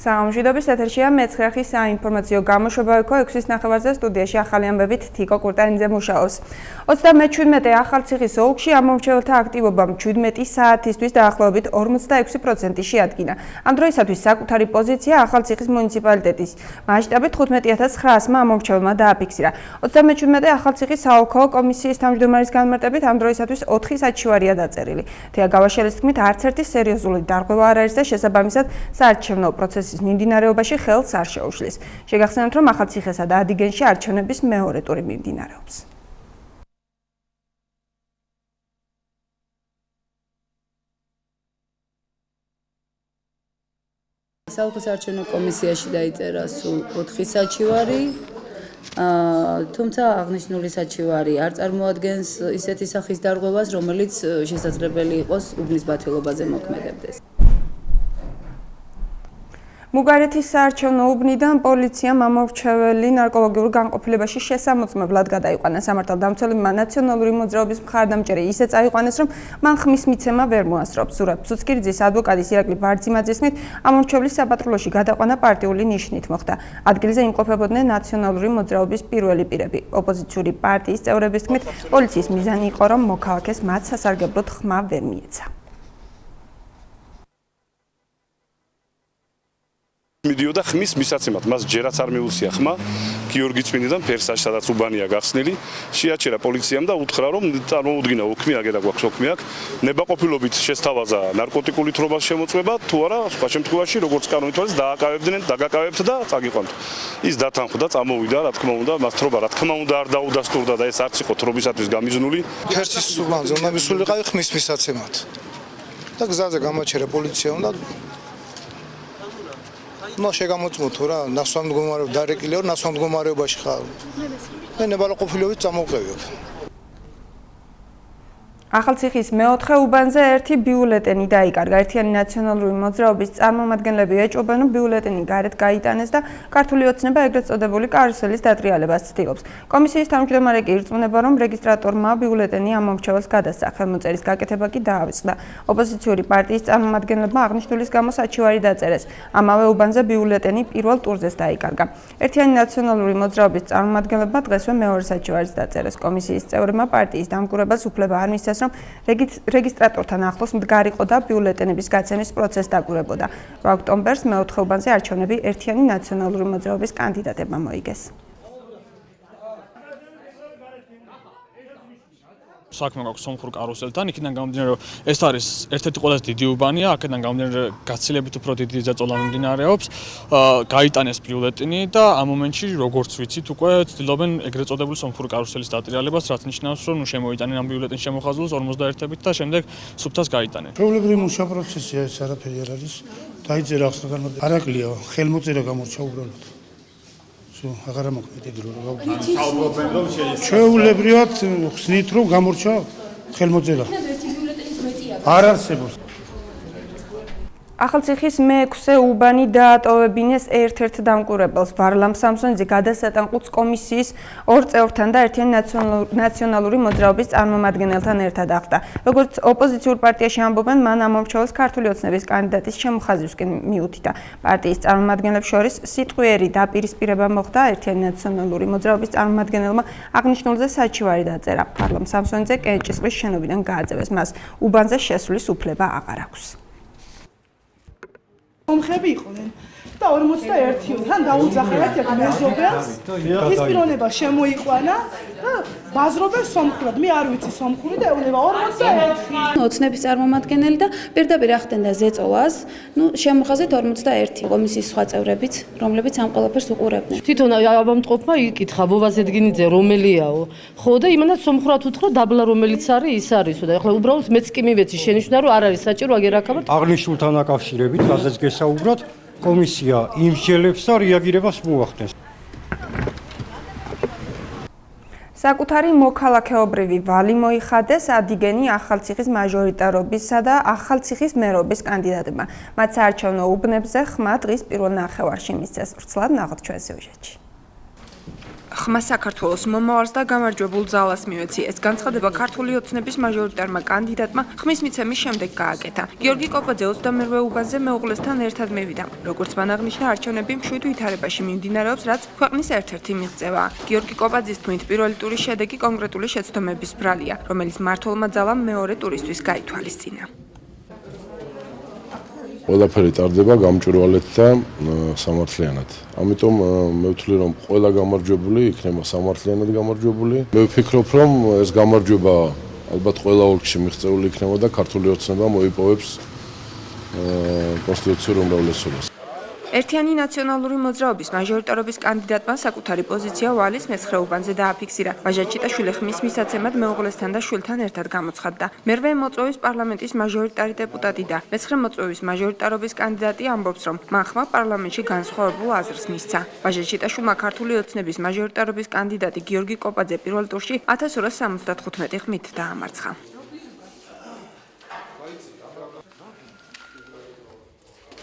Სამშვიდობის ეთერშია მეცხრე საინფორმაციო გამოშვება იქო 6-ის ნახევარზე სტუდიაში ახალი ამბებით თიკო კურტანიძე მუშაობს. 37 ახალციხის ოლქში ამომრჩეველთა აქტივობამ 17 საათისთვის დაახლოებით 46% შეადგინა. ამ დროისათვის საკუთარი პოზიცია ახალციხის მუნიციპალიტეტის მასშტაბით 15900-მა ამომრჩეველმა დააფიქსირა. 37 ახალციხის საოლქო კომისიის თავმჯდომარის განმარტებით ამ დროისათვის 4 საჩივარია დაწერილი. თეა გავაშელის თქმით არც ერთი სერიოზული დარღვევა არ არის და შესაბამისად საარჩევნო პროცესის მიმდინარეობაში ხელს არ შეუშლის. შეგახსენებთ, რომ ახალციხესა და ადიგენში არჩევნების მეორე ტური მიმდინარეობს. საოლქო საარჩევნო კომისიაში დაიწერა სულ 4 საჩივარი, თუმცა აღნიშნული საჩივარი არ წარმოადგენს ისეთი სახის დარღვევას, რომელიც შესაძლებელი იყოს უბნის ბათილობაზე მოქმედებდეს. მუგარეთის საარჩევნო უბნიდან პოლიციამ ამომრჩეველი ნარკოლოგიურ განყოფილებაში შესამოწმებლად გადაიყვანა. სამართალდამცველებმა ნაციონალური მოძრაობის მხარდამჭერი ისე წაიყვანეს, რომ მან ხმის მიცემა ვერ მოასწრობს. ზურაბ ცუცკირიძის ადვოკატის ირაკლი ბარძიმაძის თქმით, ამომრჩევლის საბატრულოში გადაყვანა პარტიული ნიშნით მოხდა. ადგილზე იმყოფებოდნენ ნაციონალური მოძრაობის პირველი პირები. ოპოზიციური პარტიის წევრების თქმით, პოლიციის მიზანი იყო, რომ მოქალაქეს მათ სასარგებლოდ ხმა ვერ მიეცა. მიდიოდა ხმის მისაცემად, მას ჯერაც არ მიუცია ხმა, გიორგი წმინდიდან ფერსაში, სადაც უბანია გახსნილი, შეაჩერა პოლიციამ და უთხრა, რომ წარმოუდგინა ოქმი, აგერა გვაქვს ოქმი აქ, ნებაყოფილობით შესთავაზა ნარკოტიკული თრობას შემოწმება, თუ არა, სხვა შემთხვევაში, როგორც კანონით არის, დააკავებდნენ, დაგაკავებთ და წაგიყვანთ. ის დათანხმდა, წამოვიდა, რა თქმა უნდა, მას თრობა, რა თქმა უნდა, არ დაუდასტურდა და ეს არც იყო თრობისათვის გამიზნული. ფერსის უბანზე უნდა მისულიყავი ხმის მისაცემად. და გზაზე გამოაჩერა პოლიციამ და ნუ შეგამოწმოთ თუ რა, ნასვამდგომარეობა დარეკილია, ნასვამდგომარეობაში ხარ. მე ნებაყოფილობით წამოვყევიო. ახალციხის მეოთხე უბანზე ერთი ბიულეტენი დაიკარგა. ერთიანი ნაციონალური მოძრაობის წარმომადგენლები ეჭვობენ, რომ ბიულეტენი გარეთ გაიტანეს და ქართული ოცნება ეგრეთ წოდებული კარუსელის დატრიალებას ცდილობს. კომისიის თავმჯდომარე კი ირწმუნება, რომ რეგისტრატორმა ბიულეტენი ამომრჩეველს გადასცა. ხელმოწერის გაკეთება კი დაავიწყდა. ოპოზიციური პარტიის წარმომადგენლებმა აღნიშნულის გამო საჩივარი დაწერეს. ამავე უბანზე ბიულეტენი პირველ ტურზეც დაიკარგა. ერთიანი ნაციონალური მოძრაობის წარმომადგენლებმა დღესვე მეორე საჩივარიც დაწერეს. კომისიის წევრებმა პარტიის დამკვირვებელს უფლება არ მისცეს, რომ რეგისტრატორთან ახლოს მდგარიყო და ბიულეტენების გაცემის პროცესი დაგვირებოდა. 8 ოქტომბერს მეოთხე უბანზე არჩევნები ერთიანი ნაციონალური მოძრაობის კანდიდატებმა მოიგეს. საქმე გვაქვს სომხურ კარუსელთან, იქიდან გამომდინარე, რომ ეს არის ერთ-ერთი ყველაზე დიდი უბანია, აქედან გამომდინარე, გაცილებით უფრო დიდი ზეწოლა მიმდინარეობს, გაიტანეს ბიულეტენი და ამ მომენტში, როგორც ვიცით, უკვე ცდილობენ ეგრეთ წოდებული სომხური კარუსელის დატრიალებას, რაც ნიშნავს, რომ შემოიტანენ ამ ბიულეტენის შემოხაზულს 51-ით და შემდეგ სუფთას გაიტანენ. პრობლემური მუშა პროცესია, ეს არაფერი არ არის. დაიწერა ახლა არაკლია, ხელმოწერა გამორჩა უბრალოდ. აღარ მოქმედებდა რომ ჩვეულებრივად ხსნით რომ გამორჩა ხელმოწერა არ არსებობს. ახალციხის მე-6 უბანი დაატოვებინეს ერთ-ერთ დამკვირვებელს ვარლამ სამსონიძე გადასატანყუც კომისიის 2 წევრთან და ერთიანი ნაციონალური მოძრაობის წარმომადგენელთან ერთად ახდა. როგორც ოპოზიციურ პარტიაში ამბობენ, მან ამომრჩეველს ქართული ოცნების კანდიდატის შემოხაზვისკენ მიუთითა. პარტიის წარმომადგენლებს შორის სიტყვიერი დაპირისპირება მოხდა. ერთიანი ნაციონალური მოძრაობის წარმომადგენელმა აღნიშნულზე საჩივარი დაწერა. ვარლამ სამსონიძე კენჭისყრის შენობიდან გააძევეს. მას უბანზე შესვლის უფლება აღარ აქვს. მომხები იყვნენ და 41-თან დაუძახეთ ერთ მეზობელს, ის პიროვნება შემოიყვანა და ბაზრობენ სომხურად. მე არ ვიცი სომხური და ეუბნება 41. ოცნების წარმომადგენელი და პირდაპირ ახდენდა ზეწოლას, შემოხაზეთ 41 კომისიის სხვა წევრებიც, რომლებიც ამ ყველაფერს უყურებდნენ. თვითონ ავამტყოფმა იკითხა ვოვა ზედგინიძე რომელიაო. ხო და იმანაც სომხურად უთხრა დაბლა რომელიც არის ის არისო და ახლა უბრალოდ მეც კი მივეცი შენიშვნა რომ არ არის საჭირო აგერ აკავებთ. აღნიშნულთან აკავშირებით, რაზეც გესაუბროთ, კომისია იმსჯელებს და რეაგირებას მოახდენს. საკუთარი მოქალაქეობრივი ვალი მოიხადეს ადიგენი ახალციხის მაჟორიტარობისა და ახალციხის მერობის კანდიდატებმა. მათ საარჩევნო უბნებზე ხმა დღის პირველ ნახევარში მისცეს. ვრცლად ნახოთ ჩვენ სიუჟეტში. ხმა საქართველოს მომავალს და გამარჯვებულ ძალას მივეცი. ეს განცხადება ქართული ოცნების მაჟორიტარმა კანდიდატმა ხმის მიცემის შემდეგ გააკეთა. გიორგი კოპაძე 22 უბანზე მეუღლესთან ერთად მივიდა. როგორც მან აღნიშნა, არჩევნები მშვიდ ვითარებაში მიმდინარეობს, რაც ქვეყნის ერთ-ერთი მიღწევაა. გიორგი კოპაძის თქმით, პირველი ტურის შედეგი კონკრეტული შეცდომების ბრალია, რომელიც მმართველმა ძალამ მეორე ტურისთვის გაითვალისწინა. ყველაფერი ტარდება გამჭვირვალედ და სამართლიანად. ამიტომ მე ვთვლი, რომ ყველა გამარჯვებული იქნება სამართლიანად გამარჯვებული. მე ვფიქრობ, რომ ეს გამარჯვება ალბათ ყველა ოლქში მიღწეული იქნება და ქართული ოცნება მოიპოვებს კონსტიტუციურ უმრავლესობას. ერთიანი ნაციონალური მოძრაობის მაჟორიტარობის კანდიდატმა საკუთარი პოზიცია ვალის მეცხრე უბანზე დააფიქსირა. ვაჟაჩიტაშვილი ხმის მისაცემად მეუღლესთან და შვილთან ერთად გამოცხადდა. მერვე მოწვევის პარლამენტის მაჟორიტარი დეპუტატი და მეცხრე მოწვევის მაჟორიტარობის კანდიდატი ამბობს, რომ მან ხმა პარლამენტში განსხვავებულ აზრს მისცა. ვაჟაჩიტაშვილმა ქართული ოცნების მაჟორიტარობის კანდიდატი გიორგი კოპაძე პირველ ტურში 1275 ხმით დაამარცხა.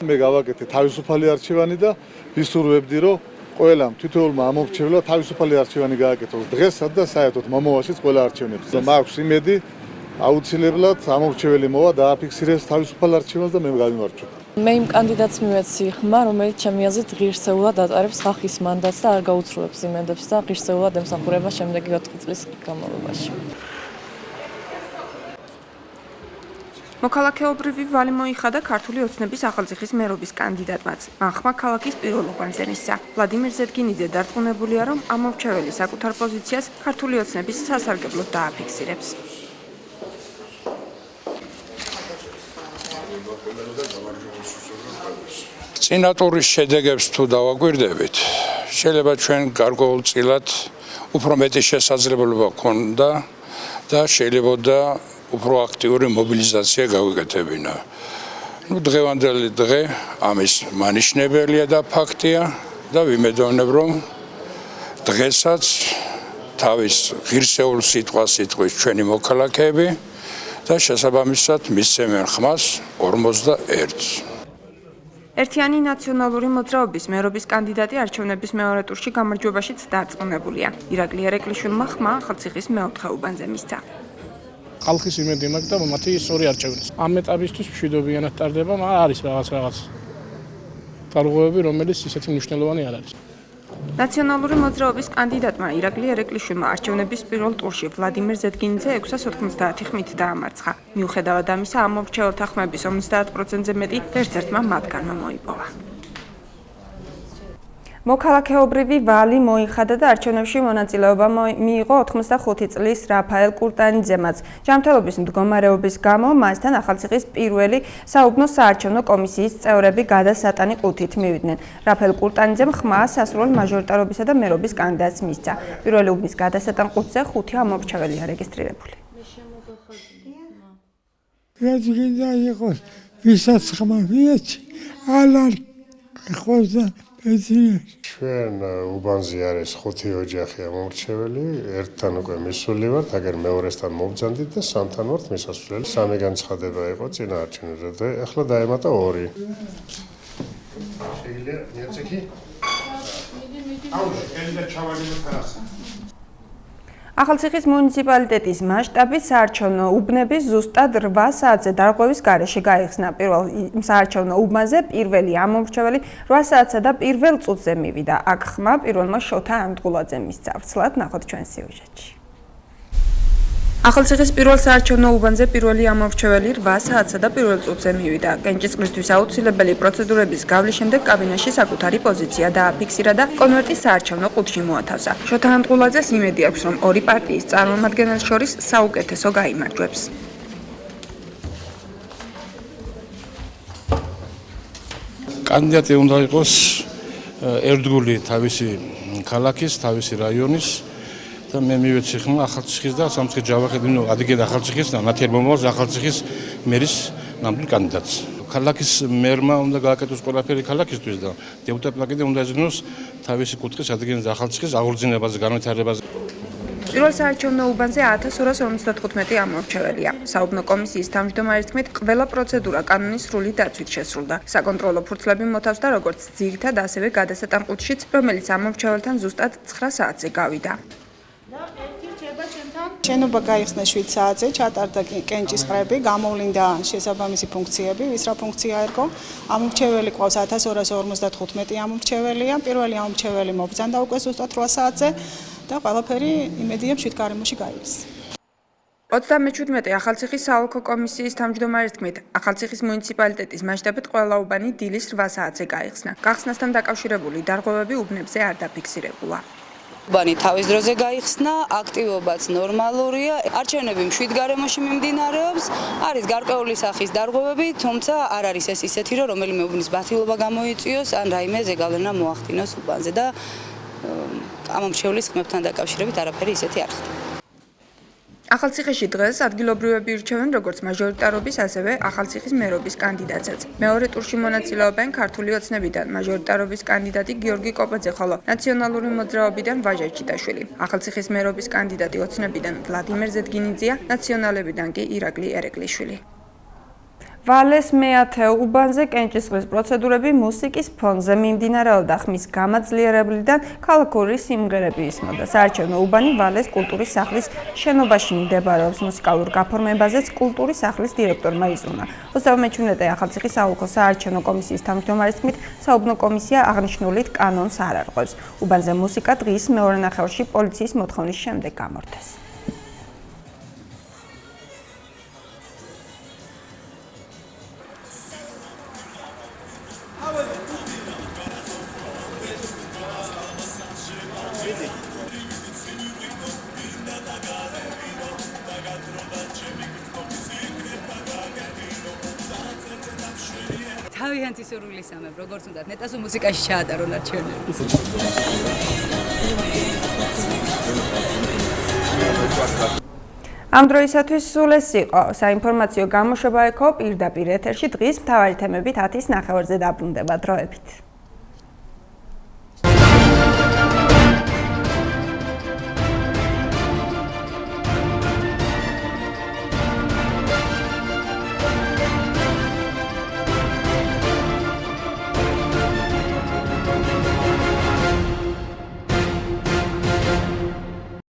მე გავაკეთე თავისუფალი არჩევანი და ვისურვებდი, რომ ყველამ თითოეულმა ამორჩევლად თავისუფალი არჩევანი გააკეთოს დღესაც და საერთოდ მომავალშიც ყველა არჩევნებს. მაქვს იმედი, აუცილებლად ამორჩეველი მოვა დააფიქსირებს თავისუფალ არჩევანს და მე გავიმარჯვებ. მე იმ კანდიდატს მივეცი ხმა, რომელიც ჩემი აზრით ღირსეულად ატარებს ხალხის მანდატს და არ გაუცრუებს იმედებს და ღირსეულად ემსახურება შემდეგი 4 წლის განმავლობაში. მოქალაქეობრივი ვალი მოიხადა ქართული ოცნების ახალციხის მერობის კანდიდატმაც. მან ხმა ქალაქის პირველ უბანზე მისცა. ვლადიმერ ზედგინიძე დარწმუნებულია, რომ ამორჩეველი საკუთარ პოზიციას ქართული ოცნების სასარგებლოდ დააფიქსირებს. წინა ტურის შედეგებს თუ დავაკვირდებით, შეიძლება ჩვენ გარკვეულწილად უფრო მეტი შესაძლებლობა გქონდა და შეიძლება უფრო აქტიური მობილიზაცია გავიკეთებინა. დღევანდელი დღე ამის მანიშნებელია და ფაქტია და ვიმედოვნებ, რომ დღესაც თავის ღირსეულ სიტყვას იტყვის ჩვენი მოქალაქეები და შესაბამისად მისცემენ ხმას 41-ს. ერთიანი ნაციონალური მოძრაობის მერობის კანდიდატი არჩევნების მეორე ტურში გამარჯვებაშიც დარწმუნებულია. ირაკლი ერეკლიშვილმა ხმა ახალციხის მეოთხე უბანზე მისცა. ხალხის იმედი მაქვს და მათი სწორი არჩევნის. ამ ეტაპისთვის მშვიდობიანად ტარდება, მაგრამ არის რაღაც დარღვევები, რომელიც ისეთი მნიშვნელოვანი არ არის. ნაციონალური მოძრაობის კანდიდატმა ირაკლი ერეკლიშვილმა არჩევნების პირველ ტურში ვლადიმერ ზედგინიძე 690 ხმით დაამარცხა. მიუხედავად ამისა, ამორჩეველთა ხმების 50%-ზე მეტი ერთ-ერთმა მათგანმა მოიპოვა. მოქალაქეობრივი ვალი მოიხადა და არჩევნებში მონაწილეობა მიიღო 85 წლის რაფაელ კურტანიძემაც. ჯანმრთელობის მდგომარეობის გამო მასთან ახალციხის პირველი საუბნო საარჩევნო კომისიის წევრები გადასატანი ყუთით მივიდნენ. რაფაელ კურტანიძემ ხმა სასრულ მაჟორიტარობისა და მერობის კანდიდატს მისცა. პირველი უბნის გადასატან ყუთზე 5 ამორჩეველია რეგისტრირებული. რაც გინდა იყოს, ვისაც ხმა მიეცი, ალარ ხოზე ჩვენ უბანზე არის 5 ოჯახი ამორჩეველი, ერთთან უკვე მისული ვართ, აგერ მეორესთან მოვბრძანდით და სამთან ვართ მისასვლელი. 3 განცხადება იყო წინა არჩევნებზე და ახლა დაემატა 2. შეიძლება ნიაცეკი? ახალციხის მუნიციპალიტეტის მასშტაბით საარჩევნო უბნები ზუსტად 8 საათზე დარღვევის გარეშე გაიხსნა. პირველ საარჩევნო უბანზე პირველი ამორჩეველი 8 საათსა და პირველ წუთზე მივიდა. აქ ხმა პირველმა შოთა ანდღულაძე მისცა. ვრცლად ნახოთ ჩვენ სიუჟეტში. ახალციხის პირველ საარჩევნო უბანზე პირველი ამორჩეველი 8 საათსა და პირველ წუთზე მივიდა. კენჭისყრისთვის აუცილებელი პროცედურების გავლის შემდეგ კაბინაში საკუთარი პოზიცია დააფიქსირა და კონვერტი საარჩევნო ყუთში მოათავსა. შოთა ანდღულაძეს იმედი აქვს, რომ ორი პარტიის წარმომადგენელს შორის საუკეთესო გაიმარჯვებს. კანდიდატი უნდა იყოს ერთგული თავისი ქალაქის, თავისი რაიონის და მე მივეცი ხმა ახალციხის და სამცხის ჯავახეთი, ნუ ადიგენ ახალციხის და ნათიერ მომავალს ახალციხის მერის ნამდვილ კანდიდატს. ქალაქის მერმა უნდა გააკეთოს ყველაფერი ქალაქისთვის და დეპუტატმა კიდე უნდა ეზრუნოს თავისი კუთხის, ადიგენის ახალციხის აღორძინებაზე, განვითარებაზე. პირველ საარჩევნო უბანზე 1255 ამომრჩეველია. საუბნო კომისიის თავმჯდომარის თქმით, ყველა პროცედურა კანონის სრული დაცვით შესრულდა. საკონტროლო ფურცლები მოთავსდა როგორც ძირითად, ასევე გადასატან ყუთშიც, რომელიც ამომრჩეველთან ზუსტად 9 საათზე გავიდა. შენობა გაიხსნა 7 საათზე, ჩატარდა კენჭისყრები, გამოვლინდა შესაბამისი ფუნქციები, ვის რა ფუნქცია ერგო. ამომრჩეველი ყავს 1255 ამომრჩეველია. პირველი ამომრჩეველი მობრძანდა უკვე ზუსტად 8 საათზე და ყველაფერი იმედია მშვიდ გარემოში გაივლის. 37 ახალციხის საოლქო კომისიის თავმჯდომარის თქმით, ახალციხის მუნიციპალიტეტის მასშტაბით ყველა უბანი დილის 8 საათზე გაიხსნა. გახსნასთან დაკავშირებული დარღვევები უბნებზე არ დაფიქსირებულა. უბანი თავის დროზე გაიხსნა, აქტივობაც ნორმალურია, არჩევნები მშვიდ გარემოში მიმდინარეობს, არის გარკვეული სახის დარღვევები, თუმცა არ არის ეს ისეთი, რომ რომელიმე უბნის ბათილობა გამოიწვიოს, ან რაიმე ზეგავლენა მოახდინოს უბანზე და ამომრჩევლის ხმებთან დაკავშირებით არაფერი ისეთი არ ხდება. ახალციხეში დღეს ადგილობრივები ირჩევენ როგორც მაჟორიტარობის, ასევე ახალციხის მერობის კანდიდატსაც. მეორე ტურში მონაწილეობენ ქართული ოცნებიდან მაჟორიტარობის კანდიდატი გიორგი კოპაძე, ხოლო ნაციონალური მოძრაობიდან ვაჟა ჩიტაშვილი. ახალციხის მერობის კანდიდატი ოცნებიდან ვლადიმერ ზედგინიძეა, ნაციონალებიდან კი ირაკლი ერეკლიშვილი. ვალეს მეათე უბანზე კენჭისყრის პროცედურები მუსიკის ფონზე მიმდინარეობდა. ხმის გამაძლიერებლიდან ქალაქური სიმღერები ისმოდა. საარჩევნო უბანი ვალეს კულტურის სახლის შენობაში მდებარეობს. მუსიკალურ გაფორმებაზეც კულტურის სახლის დირექტორმა იზრუნა. 37 ახალციხის საოლქო საარჩევნო კომისიის თავმჯდომარის თქმით, საუბნო კომისია აღნიშნულით კანონს არ არღვევს. უბანზე მუსიკა დღის მეორე ნახევრში პოლიციის მოთხოვნის შემდეგ გამორთეს. თავიანთი სურვილისამებრ, როგორც უნდა ნეტასო მუსიკაში ჩაატარონ არჩევნები. ამ დროისათვის სულ ეს იყო. საინფორმაციო გამოშვება ეკო პირდაპირ ეთერში დღის მთავარი თემებით 10:09-ზე დაბრუნდება. დროებით.